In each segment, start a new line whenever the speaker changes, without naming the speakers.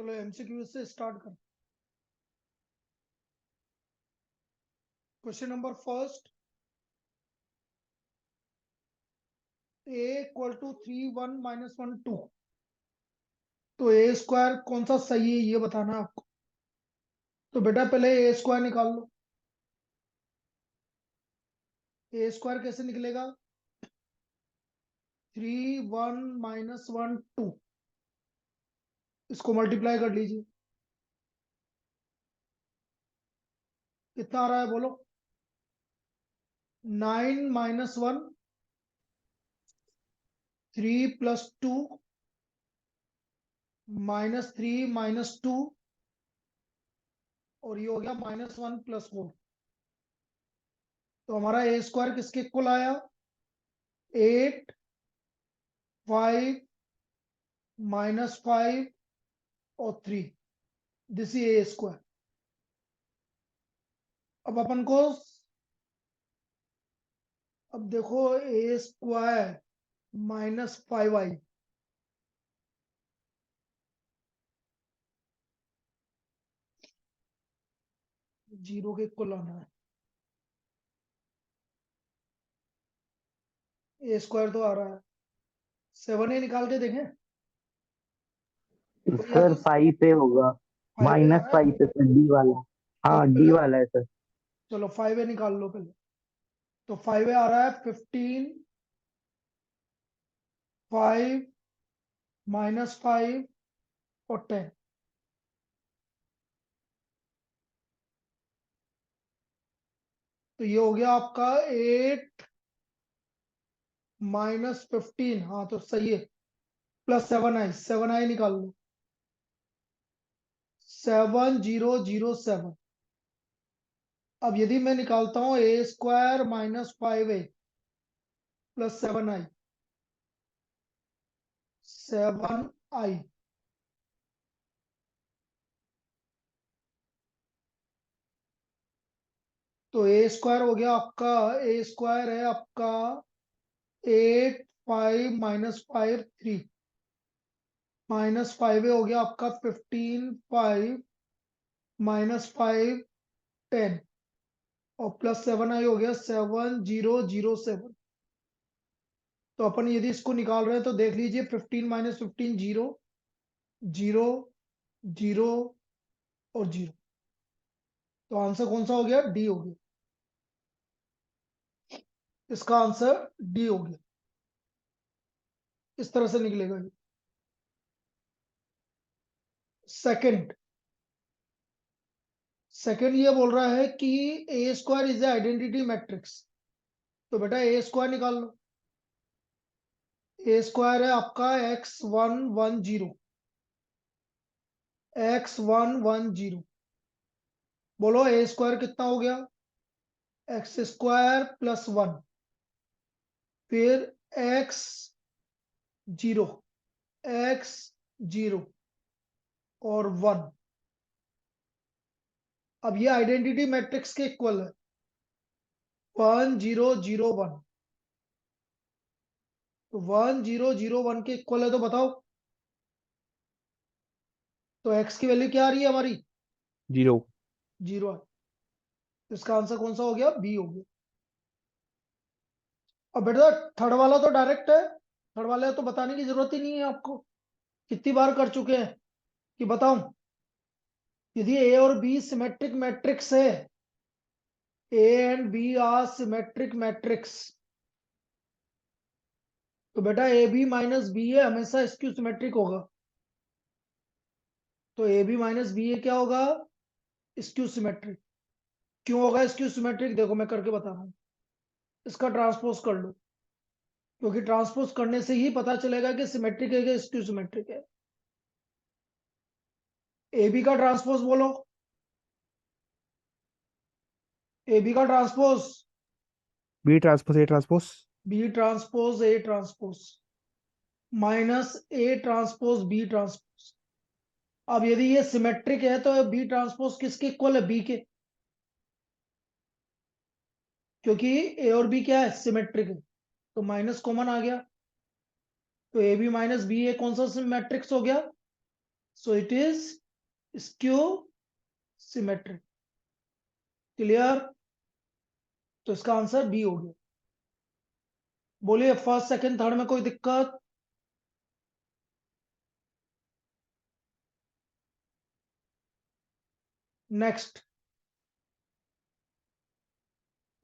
चलो एमसीक्यू से स्टार्ट कर। Question number first, A equal to 3 1 - 1 2। तो ए स्क्वायर कौन सा सही है ये बताना है आपको। तो बेटा पहले ए स्क्वायर निकाल लो। ए स्क्वायर कैसे निकलेगा? 3 1 - 1 2। इसको मल्टीप्लाई कर लीजिए, कितना आ रहा है बोलो? 9 - 1 3 + 2 -3 - 2 और ये हो गया -1 + 4। तो हमारा ए स्क्वायर किसके इक्वल आया? 8 5 -5 और 3। This is a square. अब अपन को, अब देखो ए स्क्वायर -5i, जीरो के इक्वल आना है। ए स्क्वायर तो आ रहा है, 7a निकाल के देखें। तो या
सर
तो
5 पे होगा।
5a आ रहा है।
-5 पे सर, डी वाला। हाँ,
चलो
डी
पहले,
वाला है सर।
चलो 5a निकाल लो पहले। तो 5a आ रहा है 15 5 -5 और 10। तो ये हो गया आपका 8 -15, हाँ तो सही है, +7i, 7i निकाल लो। 7007। अब यदि मैं निकालता हूं ए स्क्वायर -5a +7i, 7i, तो ए स्क्वायर हो गया आपका, ए स्क्वायर है आपका 8 5 -5 3 -5a हो गया आपका 15 5 -5 10 और +7i हो गया 7007। तो अपन यदि इसको निकाल रहे हैं तो देख लीजिए, 15 - 15 0 0 0 और 0। तो आंसर कौन सा हो गया? डी हो गया। इसका आंसर डी हो गया। इस तरह से निकलेगा ये। सेकंड, सेकंड ये बोल रहा है कि ए स्क्वायर इज आइडेंटिटी मैट्रिक्स। तो बेटा ए स्क्वायर निकाल लो। ए स्क्वायर है आपका x1 1 0, x1 1 0। बोलो ए स्क्वायर कितना हो गया? x² + 1, फिर x 0, x 0 और 1। अब ये आइडेंटिटी मैट्रिक्स के इक्वल है, 1 0 0 1। तो 1 0 0 1 के इक्वल है, तो बताओ। तो x की वैल्यू क्या आ रही है हमारी?
0।
0 है। तो इसका आंसर कौन सा हो गया? बी हो गया। अब बेटा थर्ड वाला तो डायरेक्ट है, थर्ड वाला तो बताने की जरूरत ही नहीं है आपको, कितनी बार कर चुके हैं कि बताऊं। यदि ए और बी सिमेट्रिक मैट्रिक्स है, A and B are symmetric matrix, तो बेटा ए बी -बी ए हमेशा स्क्यू सिमेट्रिक होगा। तो ए बी -बी ए क्या होगा? Skew symmetric. क्यों होगा स्क्यू सिमेट्रिक? देखो मैं करके बता रहा हूं। इसका ट्रांसपोज कर लो, क्योंकि ट्रांसपोज करने से ही पता चलेगा कि सिमेट्रिक है कि स्क्यू सिमेट्रिक है। ए बी का ट्रांसपोज बोलो, ए बी का transpose,
B transpose A transpose.
B transpose A transpose -A transpose B transpose. अब यदि ये सिमेट्रिक है तो बी ट्रांसपोज किसके इक्वल है? बी के, क्योंकि ए और बी क्या है? सिमेट्रिक है। तो माइनस कॉमन आ गया। तो ए बी -बी ए कौन सा मैट्रिक्स हो गया? so it is skew symmetric. Clear? तो इसका आंसर बी हो गया। बोलिए फर्स्ट सेकंड थर्ड में कोई दिक्कत? Next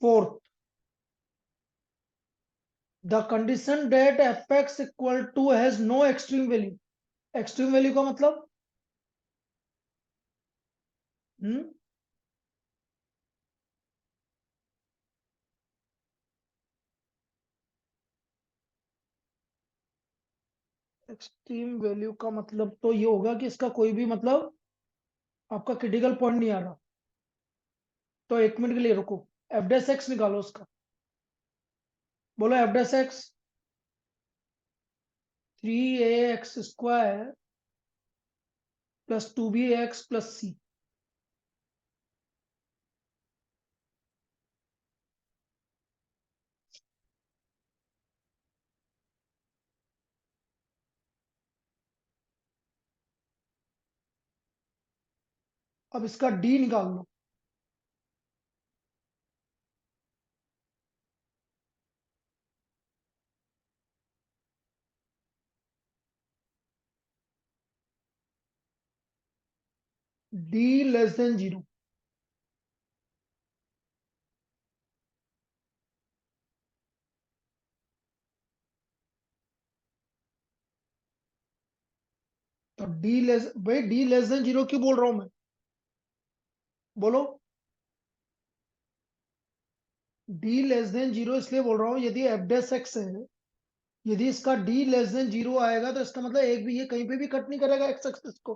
fourth, the condition that fx equal to has no extreme value. Extreme value का मतलब एक्सट्रीम वैल्यू का मतलब तो ये होगा कि इसका कोई भी मतलब आपका क्रिटिकल पॉइंट नहीं आ रहा। तो एक मिनट के लिए रुको, एफ डैश एक्स निकालो उसका। बोलो F dash X 3ax² plus 2bx plus C. अब इसका डी निकाल लो। D less than 0। तो डी लेस, भाई डी लेस देन 0 क्यों बोल रहा हूं मैं? बोलो डी लेस देन 0 इसलिए बोल रहा हूं, यदि एफ डैश एक्स है, यदि इसका डी लेस देन 0 आएगा तो इसका मतलब एक भी ये कहीं पे भी कट नहीं करेगा एक्स एक्सिस को।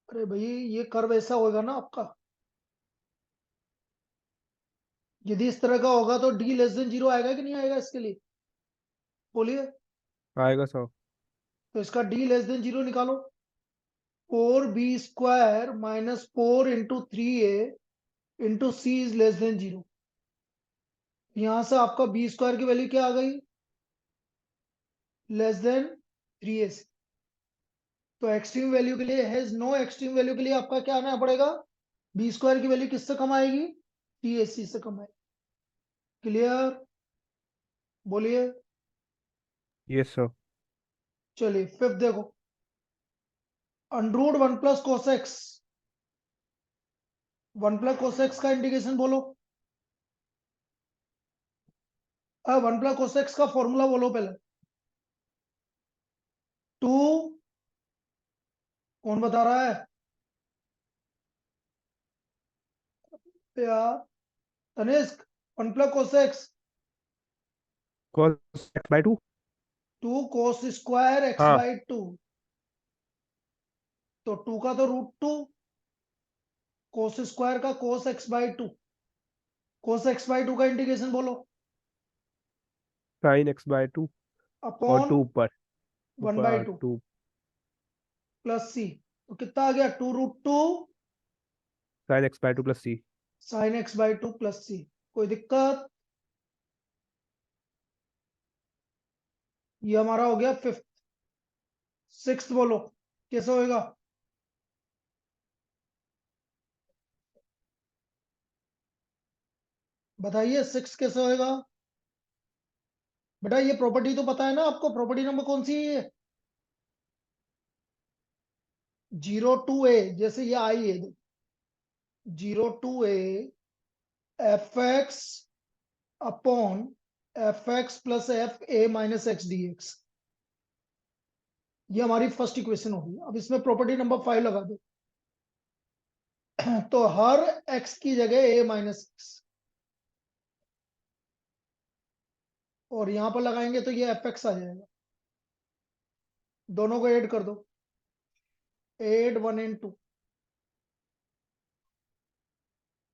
अरे भाई ये कर्व ऐसा होगा ना आपका, यदि इस तरह का होगा तो डी लेस देन 0 आएगा कि नहीं आएगा इसके लिए? बोलिए।
आएगा सर।
तो इसका डी लेस देन 0 निकालो। 4b² minus 4 × 3a into C is less than 0। यहां से आपका b² की वैल्यू क्या आ गई? Less than 3ac। तो एक्सट्रीम वैल्यू के लिए, हैज नो एक्सट्रीम वैल्यू के लिए आपका क्या आना पड़ेगा? b² की वैल्यू किससे कम आएगी? 3ac से कम आएगी। क्लियर? बोलिए।
Yes sir.
चलिए फिफ्थ देखो, under root 1 plus cos x. 1 plus cos x का इंटीग्रेशन बोलो। 1 प्लस कोस एक्स का फॉर्मूला बोलो पहले। 2, कौन बता रहा है यार? Tanishq, 1 plus cos x
cos x/2।
2 cos square x
हाँ।
बाई 2। तो 2 का तो √2, कोस स्क्वायर का cos x by 2। Cos x by 2 का इंटीग्रेशन बोलो।
sin x/2 और
अपॉन
2 ऊपर।
1/2
2
प्लस सी। तो कितना आ गया? 2√2
sin x/2 plus c।
Sine X by 2 plus C. कोई दिक्कत? ये हमारा हो गया फिफ्थ। सिक्स बोलो कैसे होएगा? बताइए सिक्स कैसे होएगा? बेटा ये प्रॉपर्टी तो पता है ना आपको, प्रॉपर्टी नंबर कौन सी है? 0 to a, जैसे ये आई है 0 to a fx upon fx plus fa minus x dx। ये हमारी फर्स्ट इक्वेशन होगी। अब इसमें प्रॉपर्टी नंबर 5 लगा दो। तो हर x की जगह a माइनस एक्स, और यहां पर लगाएंगे तो ये fx आ जाएगा। दोनों को ऐड कर दो, 8 1 and 2।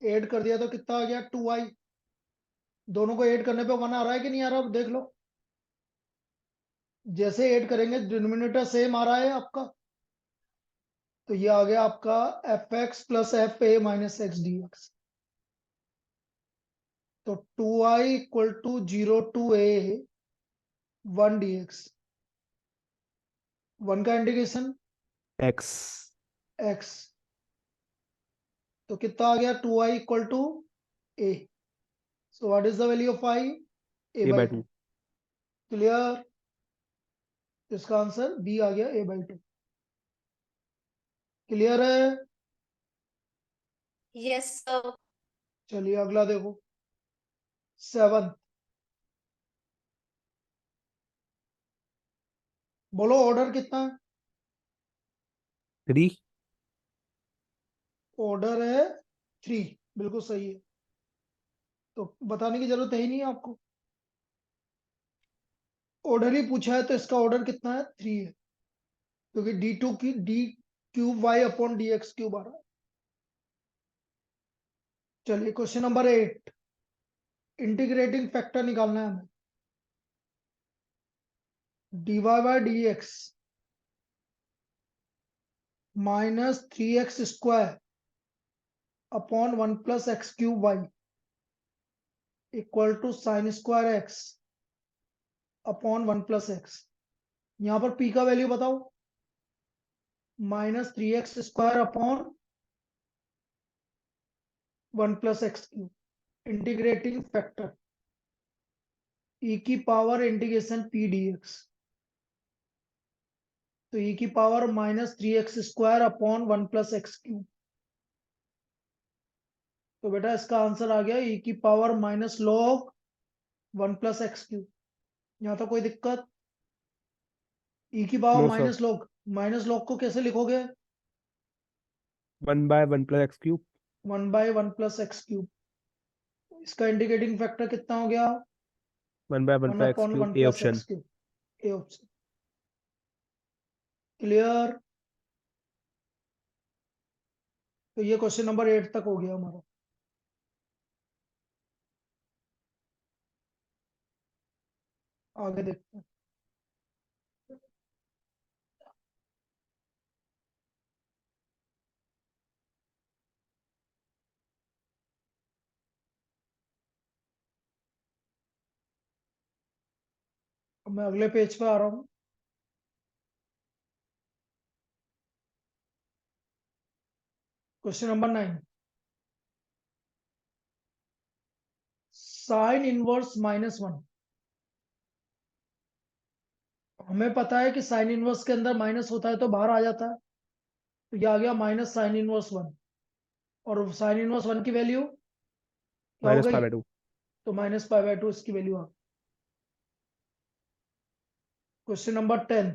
ऐड कर दिया तो कितना आ गया? 2i। दोनों को ऐड करने पे 1 आ रहा है कि नहीं आ रहा? अब देख लो, जैसे ऐड करेंगे डिनोमिनेटर सेम आ रहा है आपका। तो ये आ गया आपका fx plus fa minus x dx। तो 2i equal to 0 to a 1 dx। 1 का इंटीग्रेशन
x
x, तो कितना आ गया 2i equal to a। So what is the value of i? a
a
by
by
2।
2.
Clear? इसका answer B आ गया a by 2। Clear है?
Yes sir.
चलिए अगला देखो, 7। बोलो ऑर्डर कितना है?
3.
ऑर्डर है 3, बिल्कुल सही है, तो बताने की जरूरत है ही नहीं आपको, ऑर्डर ही पूछा है तो इसका ऑर्डर कितना है? 3 है, क्योंकि d2 की D cube Y upon D X cube आ रहा है। चलिए क्वेश्चन नंबर 8, इंटीग्रेटिंग फैक्टर निकालना है हमें। dy by D x minus 3x square upon 1 plus x cube y equal to sine square x upon 1 plus x. यहाँ पर p का वैल्यू बताओ। Minus 3x square upon 1 plus x cube, integrating factor e की power integration p dx, तो e की power minus 3x square upon 1 plus x cube. तो बेटा इसका आंसर आ गया e की power minus log 1 plus x cube. यहाँ तो कोई दिक्कत? e की power
No sir.
Minus log को कैसे लिखोगे?
1 by 1 plus x cube.
1 by 1 plus x cube. इसका इंटीग्रेटिंग फैक्टर कितना हो गया?
1 by 1
1
plus x
upon 1
cube. A
plus
option.
X cube, A option. Clear? तो ये क्वेश्चन नंबर 8 तक हो गया हमारा। आगे देखते हैं। अब मैं अगले पेज पे आ रहा हूँ। Question number 9, sine inverse -1। हमें पता है कि साइन इनवर्स के अंदर माइनस होता है तो बाहर आ जाता है, तो ये आ गया माइनस साइन इनवर्स 1, और साइन इनवर्स 1 की वैल्यू क्या हो
Minus
गई?
5 by 2.
तो माइनस पाई बाय 2 इसकी वैल्यू आ गई। क्वेश्चन नंबर 10,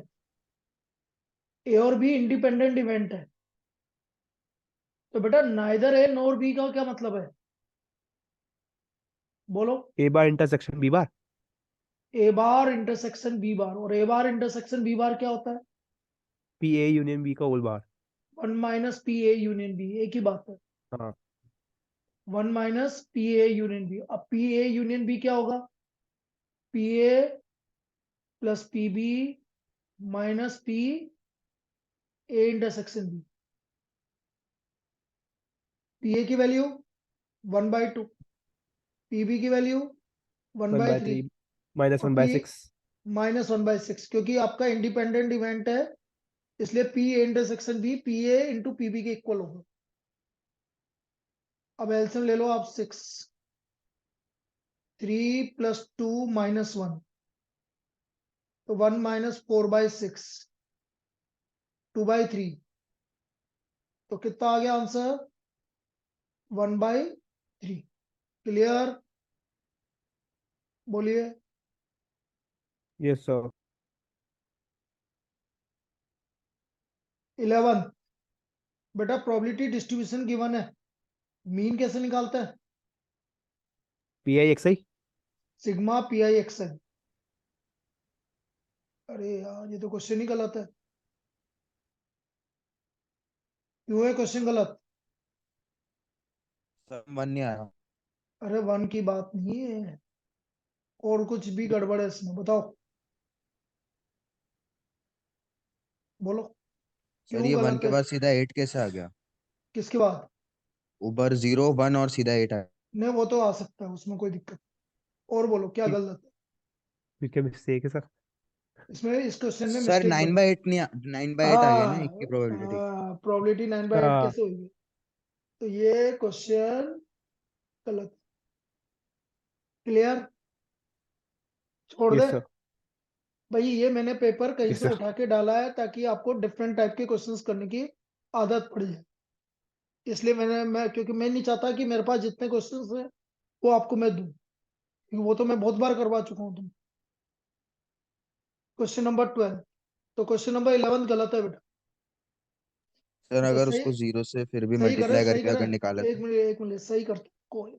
ए और बी इंडिपेंडेंट इवेंट है, तो बेटा नाइदर ए नॉर बी का क्या मतलब है? बोलो।
A bar intersection B bar.
A bar intersection B bar, और ए बार इंटरसेक्शन बी बार क्या होता है?
P A union B का whole bar.
1 minus P A union B, एक ही बात है।
हाँ.
1 minus P A union B. अब पी ए यूनियन बी क्या होगा? P A plus P B minus P A intersection B. P A की वैल्यू 1 बाई 2, पी बी की वैल्यू 1
1
बाई
by
3,
3. Minus
और
1 by
पी
6.
माइनस 1 बाई 6, क्योंकि आपका independent event है, इसलिए P A intersection B P A into P B के equal होगा। अब एल्सियम ले लो आप। 6, 3 प्लस 2 माइनस 1, तो 1 माइनस 4 बाई 6, 2 बाई 3, तो कितना आ गया आंसर? 1 बाई 3। क्लियर? बोलिए।
Yes sir.
11, बेटा प्रोबेबिलिटी डिस्ट्रीब्यूशन गिवन है, मीन कैसे निकालता है?
P I X I.
Sigma P I x है। अरे यार ये तो क्वेश्चन ही गलत है। क्यों है क्वेश्चन गलत?
सर मन नहीं आ रहा।
अरे 1 की बात नहीं है, और कुछ भी गड़बड़ है इसमें, बताओ। बोलो
सर
क्यों
ये 1
गलत
के
है?
बाद सीधा 8 कैसे आ गया?
किसके बाद?
ऊपर 0 1 और सीधा 8 आया।
नहीं वो तो आ सकता है, उसमें कोई दिक्कत। और बोलो क्या गलत है?
क्योंकि मिस्टेक है सर.
इसमें इस क्वेश्चन में
सर
मिस्टेक
9/8 नहीं 9/8 आ गया ना, एक की प्रोबेबिलिटी।
प्रोबेबिलिटी 9/8
हाँ
कैसे होगी? तो ये क्वेश्चन गलत। क्लियर? छोड़ दे
यस सर।
भाई, ये मैंने पेपर कहीं
यस
से
सर।
उठा के डाला है ताकि आपको डिफरेंट टाइप के क्वेश्चंस करने की आदत पड़ जाए। इसलिए क्योंकि मैं नहीं चाहता कि मेरे पास जितने क्वेश्चंस हैं वो आपको मैं दूं, क्योंकि वो तो मैं बहुत बार करवा चुका हूं तुम। Question number 12। तो क्वेश्चन नंबर 11 गलत है बेटा।
सर
अच्छा,
अगर
सही
उसको जीरो से फिर भी
सही करे,
मल्टीप्लाई
सही
करके
करे।
अगर निकाला
एक
तो।
मिनट, एक मिनट, सही करते कोई।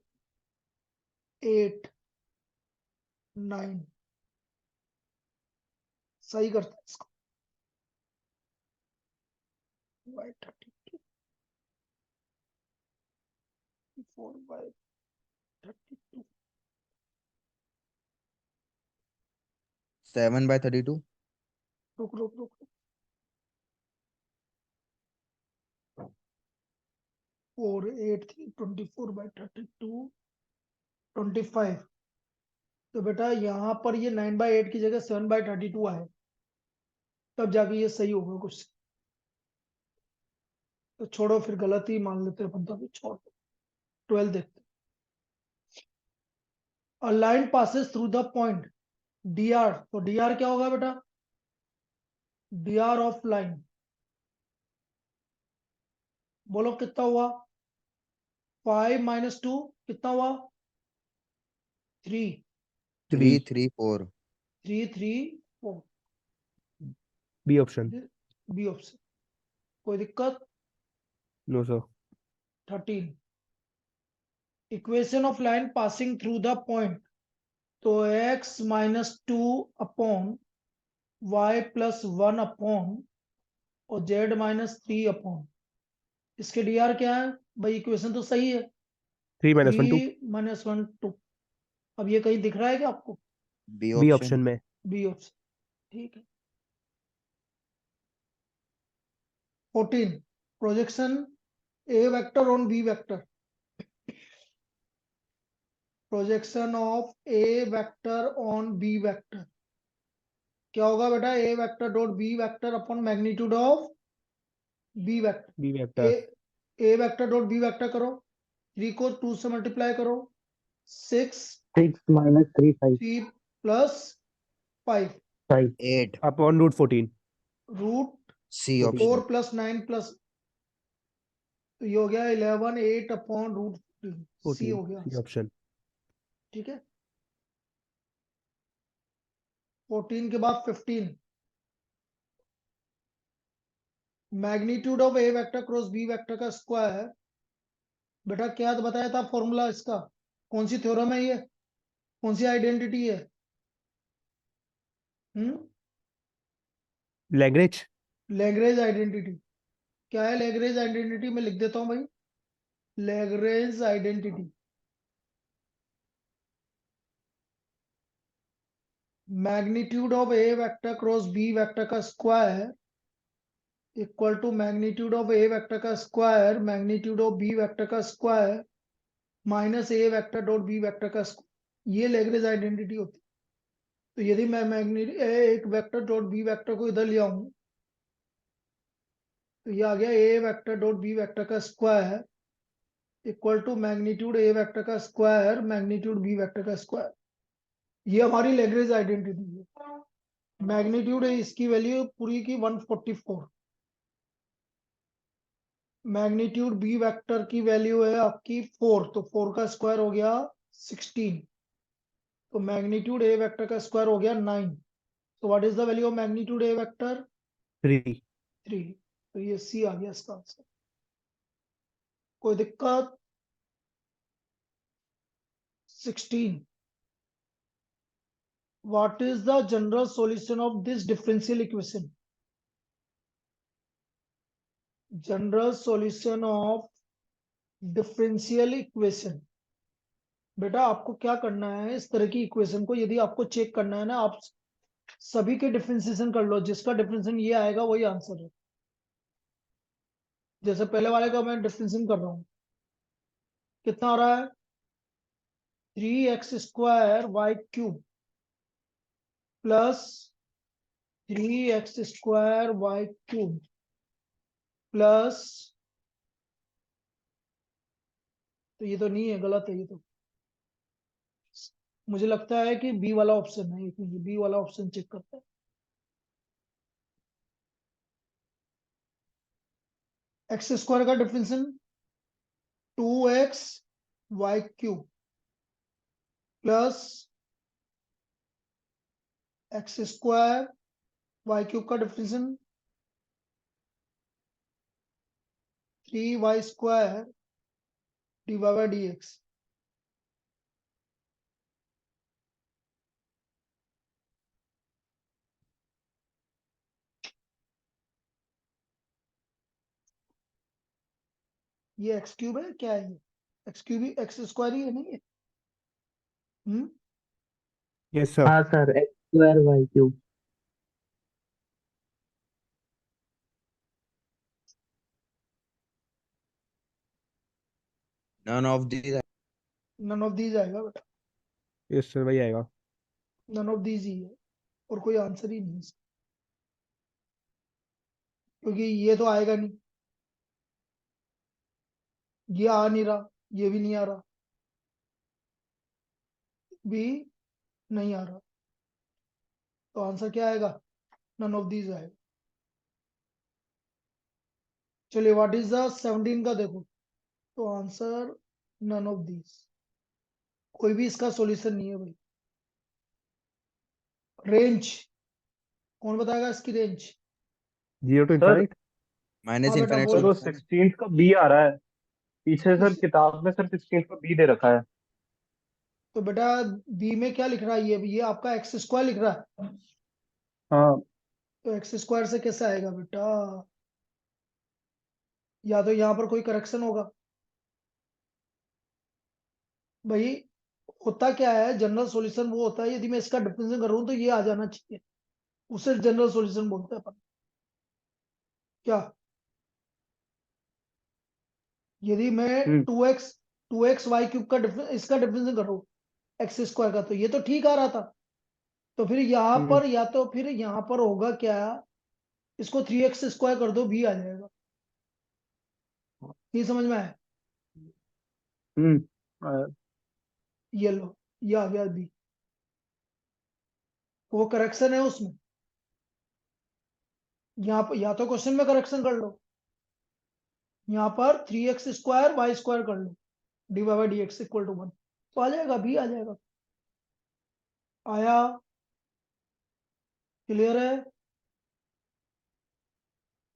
8 9 सही करते हैं इसको। बाई 32
7/32।
रुक रुक रुक रुक। 4 8 3 24/32 25। तो बेटा यहाँ पर ये 9/8 की जगह 7/32 आए, तब जाके ये सही होगा कुछ। तो छोड़ो, फिर गलत ही मान लेते हैं अपन, तो छोड़। 12 देखते। A line passes through the point dr। तो dr क्या होगा बेटा? dr ऑफ लाइन, बोलो कितना हुआ? 5 - 2 कितना हुआ? 3
3
3 3 4।
3 3 4।
B option.
B option. कोई दिक्कत?
No sir.
13। Equation of line passing through the point. तो x - 2 अपॉन y +1 अपॉन और z -3 अपॉन, इसके dr क्या है भाई? इक्वेशन तो सही है।
3 - 1 2।
3 - 1 2। अब ये कहीं दिख रहा है क्या आपको?
B
B
option.
ऑप्शन में।
B option. ठीक है। 14। Projection A vector on B vector. Projection of A vector on B vector क्या होगा बेटा? A vector dot B vector upon magnitude of B vector.
B
A
vector.
A vector dot B vector करो। 3 को 2 से multiply करो। 6
6 - 3 5
3 plus 5
5
8।
Upon √14।
Root
सी
14।
4
option.
+ 9 plus, तो ये हो गया 11 8 अपॉन √14। सी
14
हो गया।
C option.
ठीक है। 14 के बाद 15। Magnitude of A vector cross B vector का स्क्वायर। बेटा क्या तो बताया था फॉर्मूला इसका? कौन सी थ्योरम है ये? कौन सी आइडेंटिटी है?
लैग्रेंज।
Lagrange identity. क्या है लैग्रेंज आइडेंटिटी? मैं लिख देता हूं भाई। Lagrange identity, magnitude of A vector cross B vector का square equal to magnitude of A vector का square magnitude of B vector का square minus A vector dot B vector का स्क्वायर। ये लैग्रेंज आइडेंटिटी होती है। तो यदि मैं एक वेक्टर डॉट बी वेक्टर को इधर ले आऊं, तो ये आ गया A vector dot B vector का square equal to magnitude A vector का स्क्वायर मैग्नीट्यूड बी वेक्टर का स्क्वायर। ये हमारी लैग्रेंज आइडेंटिटी है। मैग्नीट्यूड है इसकी वैल्यू पूरी की 144। मैग्नीट्यूड बी वेक्टर की वैल्यू है आपकी 4, तो 4 का स्क्वायर हो गया 16। तो मैग्नीट्यूड ए वेक्टर का स्क्वायर हो गया 9। तो what is the value of magnitude A vector?
3।
3। तो ये सी आ गया इसका आंसर। कोई दिक्कत? 16। What is the general solution of this differential equation? General solution of differential equation। बेटा आपको क्या करना है, इस तरह की इक्वेशन को यदि आपको चेक करना है ना, आप सभी के डिफरेंशिएशन कर लो, जिसका डिफरेंशिएशन ये आएगा वही आंसर है। जैसे पहले वाले का मैं डिफरेंशिएशन कर रहा हूं, कितना आ रहा है? 3x² y³ plus 3x² y³ plus, तो ये तो नहीं है, गलत है ये तो। मुझे लगता है कि बी वाला ऑप्शन है, बी वाला ऑप्शन चेक करते हैं। x² का differential 2x y³ plus x² y³ का डिफरेंशियल 3y² dy/dx। ये x³ है, क्या है ये? x³ x² ही है, नहीं है?
Yes, sir.
हाँ sir, x square y cube.
none of these
none of these आएगा बेटा,
Yes, sir. वही आएगा।
नन ऑफ दीज ही है, और कोई आंसर ही नहीं है इसका। क्योंकि ये तो आएगा नहीं, ये आ नहीं रहा, ये भी नहीं आ रहा, भी नहीं आ रहा, तो आंसर क्या आएगा? नन ऑफ दीज आएगा। चलिए, व्हाट इज द 17 का देखो, तो आंसर नन ऑफ दीज, कोई भी इसका सॉल्यूशन नहीं है भाई। रेंज कौन बताएगा इसकी range?
0 to
sir
infinite.
Minus
हाँ बेटा
इनफिनिट
सर,
बोल।
वो
सॉल्यूशन है।
16 का बी आ रहा है पीछे। सर
इस,
किताब में सर 16 का बी दे रखा है।
तो बेटा बी में क्या लिख रहा है? ये आपका x² लिख रहा है,
हाँ
तो x² से कैसे आएगा बेटा? या तो यहाँ पर कोई करेक्शन होगा भाई। होता क्या है, जनरल सॉल्यूशन वो होता है, यदि मैं इसका डिफरेंशियल कर रहा हूँ तो ये आ जाना चाहिए, उसे जनरल सॉल्यूशन बोलते हैं अपन। क्या, यदि मैं
हम्म
2x y³ का इसका डिफरेंशियल कर रहा हूँ x² का, तो ये तो ठीक आ रहा था। तो फिर यहाँ
हम्म
पर, या तो फिर यहाँ पर होगा क्या, इसको 3x² कर दो, भी आ जाएगा। ये समझ में आया?
हम्म
ये लो, ये आ गया बी, वो करेक्शन है उसमें। यहाँ पर या तो क्वेश्चन में करेक्शन कर लो, यहाँ पर 3x² y² कर लो, dy/dx इक्वल टू 1, तो आ जाएगा, बी आ जाएगा। आया? क्लियर है?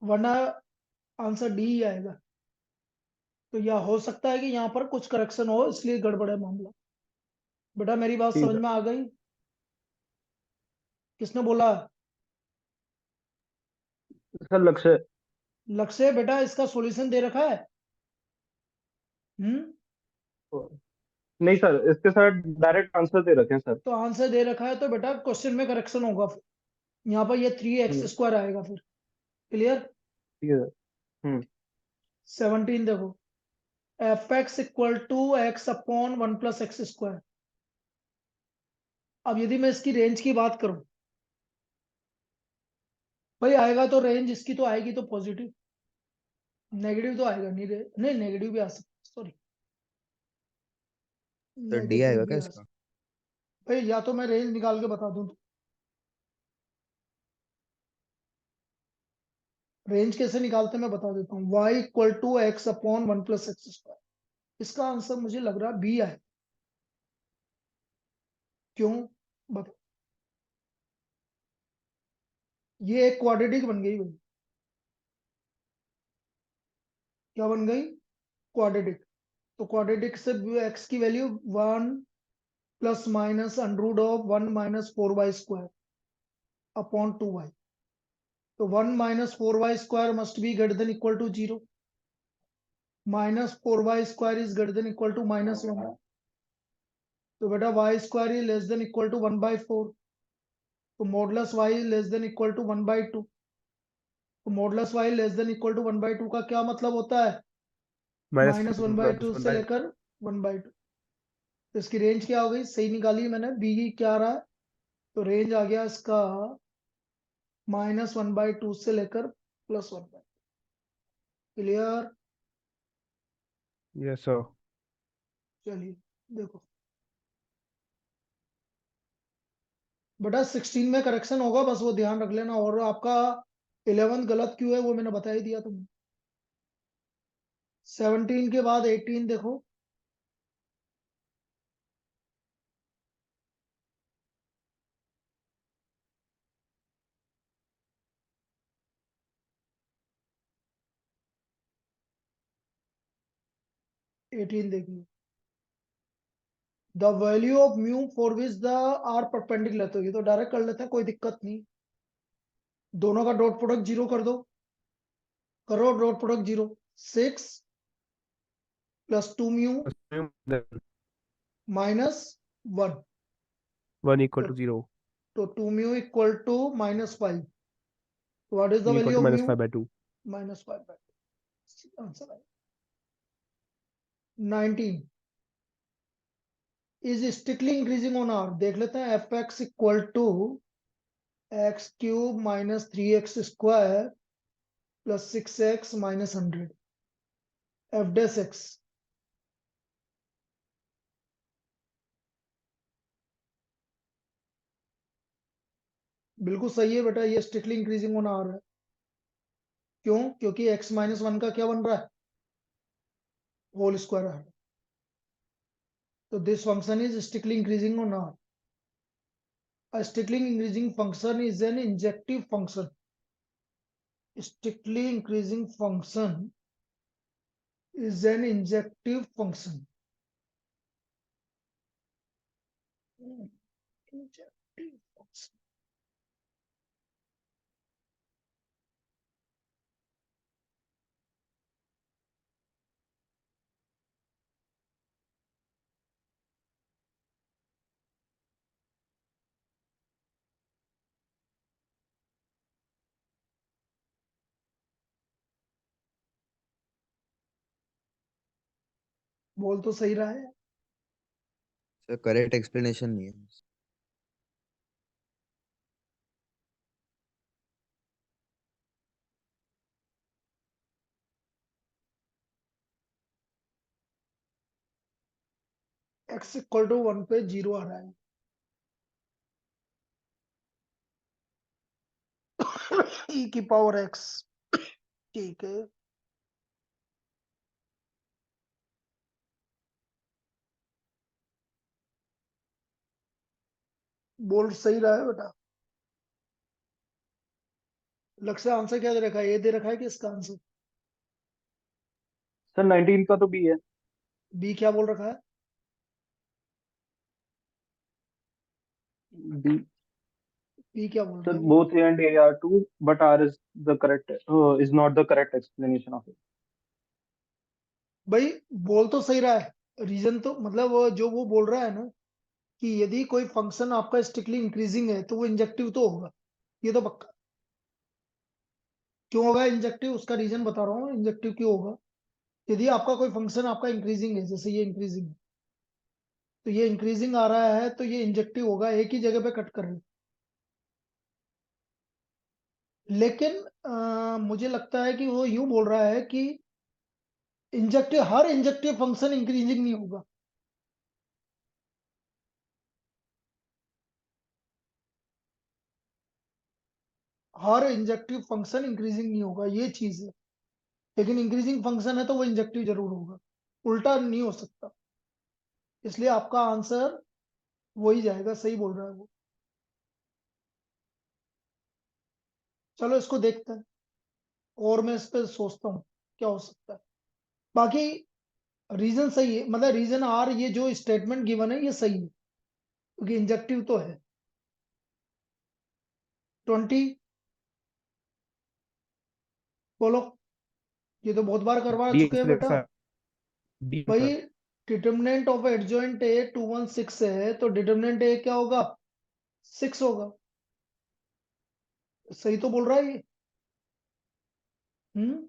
वरना आंसर डी ही आएगा। तो यह हो सकता है कि यहाँ पर कुछ करेक्शन हो, इसलिए गड़बड़ है मामला। बेटा मेरी बात
ठीक
समझ
है
में आ गई? किसने बोला?
सर। लक्ष्य।
लक्ष्य बेटा, इसका सॉल्यूशन दे रखा है। हम्म
नहीं सर, इसके साथ डायरेक्ट आंसर दे रखे हैं सर।
तो आंसर दे रखा है, तो बेटा क्वेश्चन में करेक्शन होगा फिर। यहाँ पर ये 3x² आएगा फिर। क्लियर?
ठीक है सर।
17 देखो, fx equal to x/1 + x²। अब यदि मैं इसकी रेंज की बात करूं, भाई आएगा तो रेंज इसकी तो आएगी तो पॉजिटिव, नेगेटिव तो आएगा नहीं रे, नहीं नेगेटिव भी आ सकता, सॉरी,
तो डी
नेगेटिव
आएगा
भी
क्या
आ सकता।
इसका?
भाई या तो मैं रेंज निकाल के बता दूं, रेंज कैसे निकालते हैं मैं बता देता हूँ। y equal to x/1 + x²। इसका आंसर मुझे लग रहा है बी है। क्यों? बता। ये एक क्वाड्रेटिक बन गई भाई। क्या बन गई? क्वाड्रेटिक। तो क्वाड्रेटिक से x की वैल्यू 1 ± √(1 - 4y² अपॉन 2y). तो 1 - 4y² must be greater than equal to 0, -4y² is greater than equal to -1। तो बेटा y² is less than equal to 1/4, तो modulus y less than equal to 1/2। तो modulus y less than equal to 1/2 का क्या मतलब होता है? -1/2 से
-1/2।
लेकर 1/2। तो इसकी रेंज क्या हो गई? सही निकाली मैंने, बी क्या आ रहा है, तो रेंज आ गया इसका -1/2 से लेकर +1/2। क्लियर?
yes sir.
चलिए देखो बेटा 16 में करेक्शन होगा, बस वो ध्यान रख लेना। और आपका 11 गलत क्यों है वो मैंने बता ही दिया तुमने। 17 के बाद 18 देखो। एटीन देखिए। The value of mu for which the are perpendicular, तो ये तो डायरेक्ट कर लेते हैं, कोई दिक्कत नहीं। दोनों का डॉट प्रोडक्ट जीरो कर दो। करो dot product zero. 6 + 2 mu
Then
-1,
1 equal
तो
to 0
2 mu equal to -5। What is the
equal
value
to
of
minus
mu?
5/2.
-5/2। Answer आया। 19 is strictly increasing on R. देख लेते हैं। fx equal to x³ -3x² + 6x -100 f dash x। बिल्कुल सही है बेटा, ये स्ट्रिक्टली इंक्रीजिंग ऑन आर है। क्यों? क्योंकि x-1 का क्या बन रहा है? होल स्क्वायर है। तो this function is strictly increasing on R. A strictly increasing function is an injective function. Strictly increasing function is an injective function. Injective function. बोल तो सही रहा है।
सर करेक्ट एक्सप्लेनेशन नहीं है। x इक्वल टू 1 पे 0 आ रहा है। e की पावर x। ठीक है। बोल सही रहा है बेटा। लक्ष्य आंसर क्या दे रखा है? ए दे रखा है कि इसका आंसर?
सर 19 का तो बी है।
बी क्या बोल रखा है?
बी
बी क्या बोल
सर
रहा है?
both A and A are true, but R is the correct is not the correct explanation of it.
भाई बोल तो सही रहा है। रीजन तो मतलब जो वो बोल रहा है ना कि यदि कोई फंक्शन आपका स्ट्रिक्टली इंक्रीजिंग है तो वो इंजेक्टिव तो होगा, ये तो पक्का। क्यों होगा इंजेक्टिव? उसका रीजन बता रहा हूँ इंजेक्टिव क्यों होगा। यदि आपका कोई फंक्शन आपका इंक्रीजिंग है, जैसे ये इंक्रीजिंग है, तो ये इंक्रीजिंग आ रहा है तो ये इंजेक्टिव होगा, एक ही जगह पे कट कर रहे हैं। लेकिन मुझे लगता है कि वो यूं बोल रहा है कि इंजेक्टिव, हर इंजेक्टिव फंक्शन इंक्रीजिंग नहीं होगा। हर इंजेक्टिव फंक्शन इंक्रीजिंग नहीं होगा, ये चीज है। लेकिन इंक्रीजिंग फंक्शन है तो वो इंजेक्टिव जरूर होगा, उल्टा नहीं हो सकता। इसलिए आपका आंसर वही जाएगा, सही बोल रहा है वो। चलो इसको देखते हैं और मैं इस पे सोचता हूँ क्या हो सकता है। बाकी रीजन सही है, मतलब रीजन आर, ये जो स्टेटमेंट गिवन है ये सही है क्योंकि इंजेक्टिव तो है। 20 बोलो। ये तो बहुत बार करवा
D
चुके हैं
आंसर
बेटा।
कैसा? D
भाई
answer
determinant of adjoint A 216 है तो डिटर्मिनेंट ए क्या होगा? 6 होगा। सही तो बोल रहा है ये। हम्म।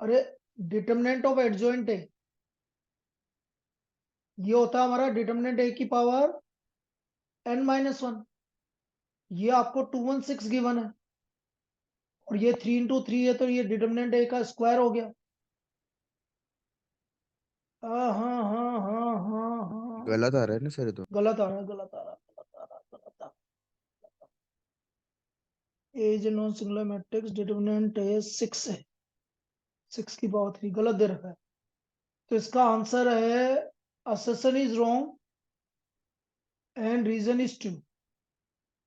अरे डिटर्मिनेंट ऑफ एडजॉइंट ए ये होता है हमारा डिटर्मिनेंट ए की पावर n-1। ये आपको 216 गिवन है और ये 3 into 3 है, तो ये डिटर्मिनेंट ए का स्क्वायर हो गया। हाँ हाँ हाँ हाँ हाँ हाँ,
गलत आ रहा है ना सर ये तो।
गलत आ रहा है, गलत आ रहा है, गलत आ रहा है, गलत आ रहा है। As non singular matrix determinant है 6 है, 6 की पावर 3 गलत दे रखा है। तो इसका आंसर है assertion is wrong and reason is true.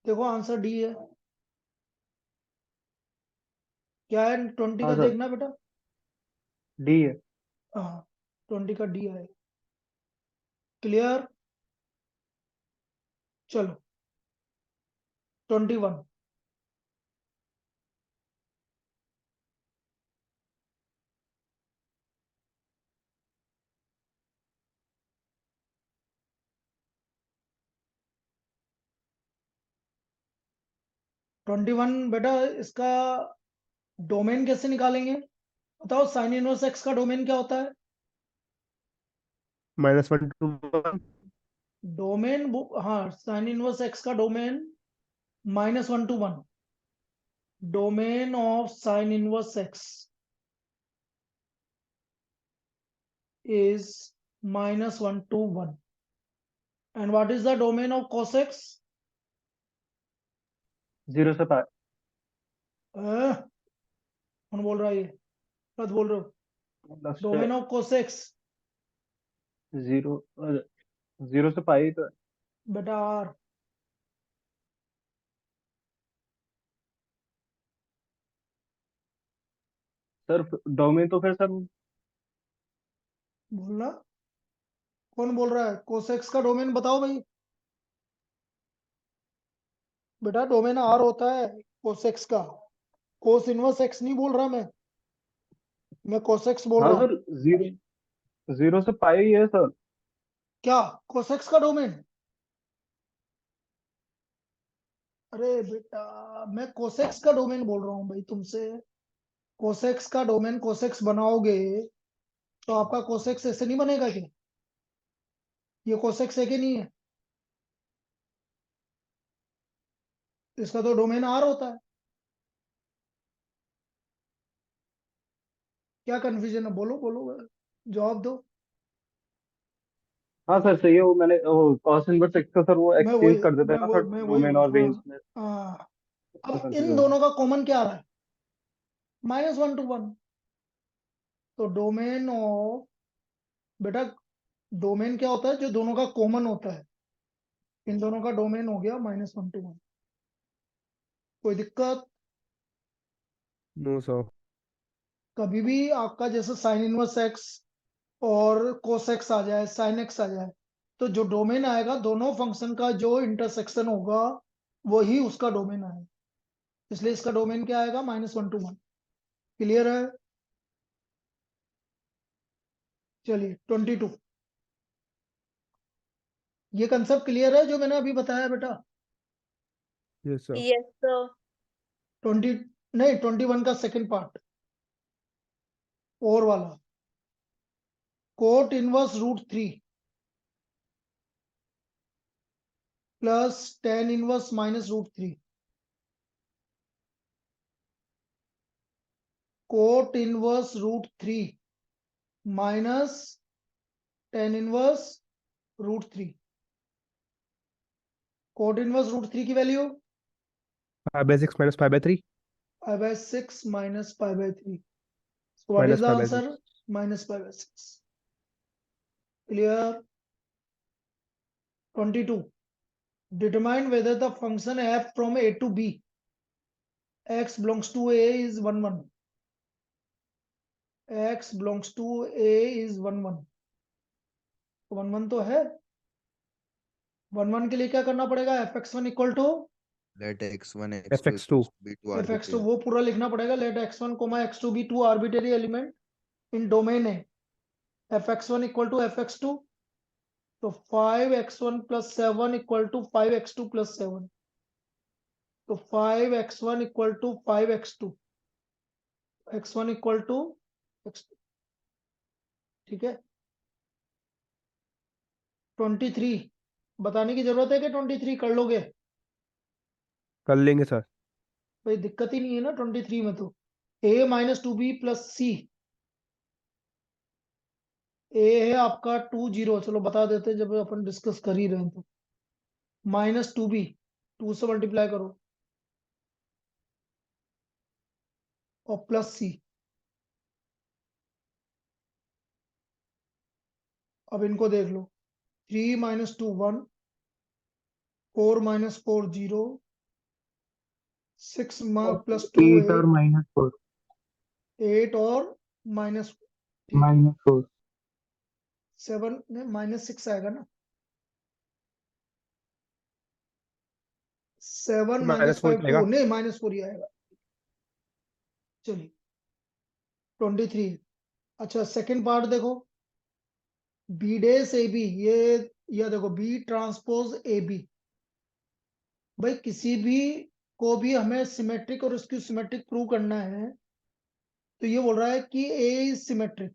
देखो आंसर डी है। क्या है 20
हाँ
का
सर,
देखना बेटा।
डी है।
हाँ 20 का डी है। क्लियर। चलो 21। बेटा इसका डोमेन कैसे निकालेंगे बताओ। साइन इनवर्स एक्स का डोमेन क्या होता है?
-1 to 1।
डोमेन, हाँ साइन इनवर्स एक्स का domain -1 to 1। Domain of sine inverse x is -1 to 1 and what is the domain of cos x?
0 से पाई।
कौन बोल रहा है ये? गलत बोल रहे हो। डोमेन ऑफ cos x
0, 0 से पाई तो
बेटा r।
सर डोमेन तो फिर सर
बोलना कौन बोल रहा है? cos x का डोमेन बताओ भाई। बेटा डोमेन r होता है cos x का। cos इनवर्स x नहीं बोल रहा मैं cos x बोल
हाँ
रहा हूँ।
सर, 0 से पाई है सर।
क्या cos x का डोमेन? अरे बेटा मैं cos x का डोमेन बोल रहा हूँ भाई तुमसे। cos x का डोमेन cos x बनाओगे तो आपका cos x ऐसे नहीं बनेगा क्या? ये cos x है कि नहीं है? इसका तो डोमेन r होता है। क्या कंफ्यूजन है? बोलो बोलो, जवाब दो।
हाँ सर सही है, वो मैंने वो कॉस इनवर्स एक्स का सर वो एक्सचेंज कर देता है ना सर,
मैं वही
डोमेन
बोल
और
रहा
रेंज
हूँ।
में।
हाँ,
तो
अब इन
कंफ्यूज
दोनों का कॉमन क्या आ रहा है? -1 to 1। तो डोमेन ऑफ, बेटा डोमेन क्या होता है? जो दोनों का कॉमन होता है। इन दोनों का डोमेन हो गया -1 to 1। कोई दिक्कत?
No sir.
कभी भी आपका जैसे साइन इनवर्स एक्स और कोस एक्स आ जाए, साइन एक्स आ जाए, तो जो डोमेन आएगा दोनों फंक्शन का जो इंटरसेक्शन होगा वही उसका डोमेन आएगा। इसलिए इसका डोमेन क्या आएगा? -1 to 1। क्लियर है? चलिए 22। ये कंसेप्ट क्लियर है जो मैंने अभी बताया बेटा?
Yes sir.
Yes, sir.
20 नहीं, 21 का सेकंड पार्ट और वाला। Cot inverse √3 plus tan inverse -√3। Cot inverse √3 minus tan inverse √3। Cot inverse √3 की value
5/6 - 5/3
π/6 minus π/3। So what is the
-5/6।
answer? -π/6। Clear? 22. Determine whether the function f from a to b x belongs to a is 1 1। x belongs to a is 1 1। 1 1 तो है। 1 1 के लिए क्या करना पड़ेगा? fx1 equal to
let x1 x2
fx2
be two
fx2
arbitrary।
वो पूरा लिखना पड़ेगा। Let x1 x2 be two arbitrary element in domain A। fx1 equal to fx2, तो 5x1 plus 7 equal to 5x2 plus 7। तो 5x1 equal to 5x2, x1 equal to x2। ठीक है। 23 बताने की जरूरत है कि 23 कर लोगे?
कर लेंगे सर।
भाई दिक्कत ही नहीं है ना 23 में तो। a minus two B plus C. A है आपका 20, चलो बता देते हैं जब अपन डिस्कस कर ही रहे हैं तो। माइनस टू बी, 2 से मल्टीप्लाई करो और प्लस सी। अब इनको देख लो, 3 माइनस टू 1, 4 माइनस 4 0, 6 प्लस 2
8 और
8,
-4
8 और माइनस,
-4
7 में -6 आएगा ना। 7 माइनस
-4
5
आएगा।
2, नहीं -4 ही आएगा। चलिए 23। अच्छा सेकंड पार्ट देखो, बी डेस ए बी, ये देखो बी ट्रांसपोज ए बी। भाई किसी भी को भी हमें सिमेट्रिक और उसकी सिमेट्रिक प्रूव करना है, तो ये बोल रहा है कि ए इज सिमेट्रिक,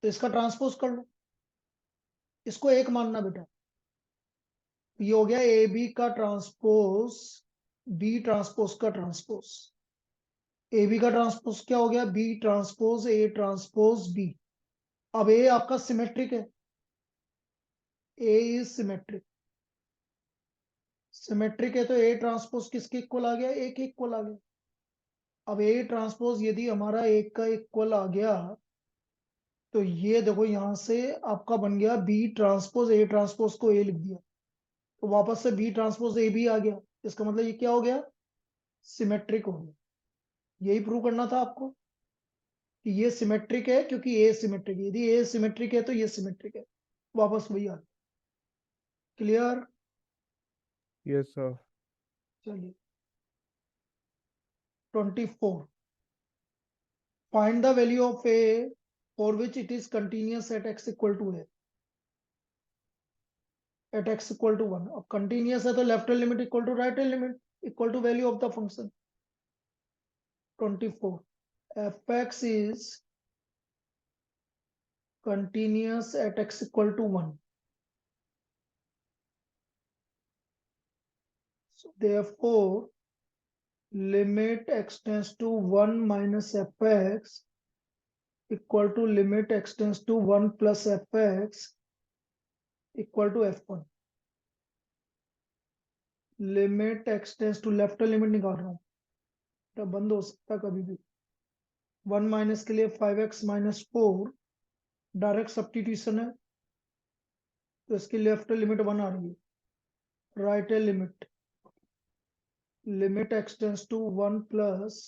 तो इसका ट्रांसपोज कर लो, इसको एक मानना बेटा। ये हो गया ए बी का ट्रांसपोज बी ट्रांसपोज का ट्रांसपोज। ए बी का ट्रांसपोज क्या हो गया, B transpose A transpose B. अब ए आपका सिमेट्रिक है, ए इज सिमेट्रिक। सिमेट्रिक है तो ए ट्रांसपोज किसके इक्वल आ गया, एक इक्वल आ गया। अब ए ट्रांसपोज यदि हमारा एक का इक्वल आ गया, तो ये देखो यहां से आपका बन गया बी ट्रांसपोज ए ट्रांसपोज को ए लिख दिया, तो वापस से बी ट्रांसपोज ए भी आ गया। इसका मतलब ये क्या हो गया, सिमेट्रिक हो गया। यही प्रूव करना था आपको कि ये सिमेट्रिक है, क्योंकि ए सिमेट्रिक है। यदि ए सिमेट्रिक है तो ये सिमेट्रिक है, वापस वही आ गया। क्लियर।
Yes sir.
चलिए 24, find the value of a for which it is continuous at x equal to a, at x equal to 1। अब कंटिन्यूअस है तो left hand limit equal to right hand limit equal to value of the function. 24, fx is continuous at x equal to 1. So therefore, limit x tends to 1 minus fx equal to limit x tends to 1 plus fx equal to f1. Limit x tends to left limit निकाल रहा हूँ, तो बंद हो सकता है कभी भी। 1 माइनस के लिए 5x माइनस 4 डायरेक्ट सब्स्टिट्यूशन है, तो इसकी लेफ्ट लिमिट 1 आ रही है। Right limit, limit x tends to 1 plus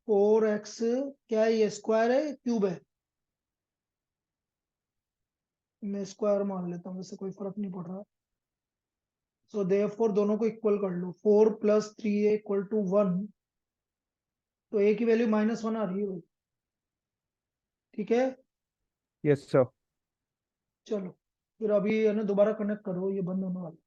4x, क्या है ये, स्क्वायर है क्यूब है, मैं स्क्वायर मान लेता हूँ, वैसे कोई फर्क नहीं पड़ रहा। सो देयरफॉर दोनों को इक्वल कर लो, 4 प्लस 3a इक्वल टू 1, तो a की वैल्यू -1 आ रही है भाई। ठीक है,
यस सर।
चलो फिर अभी है ना दोबारा कनेक्ट करो, ये बंद होने वाला है।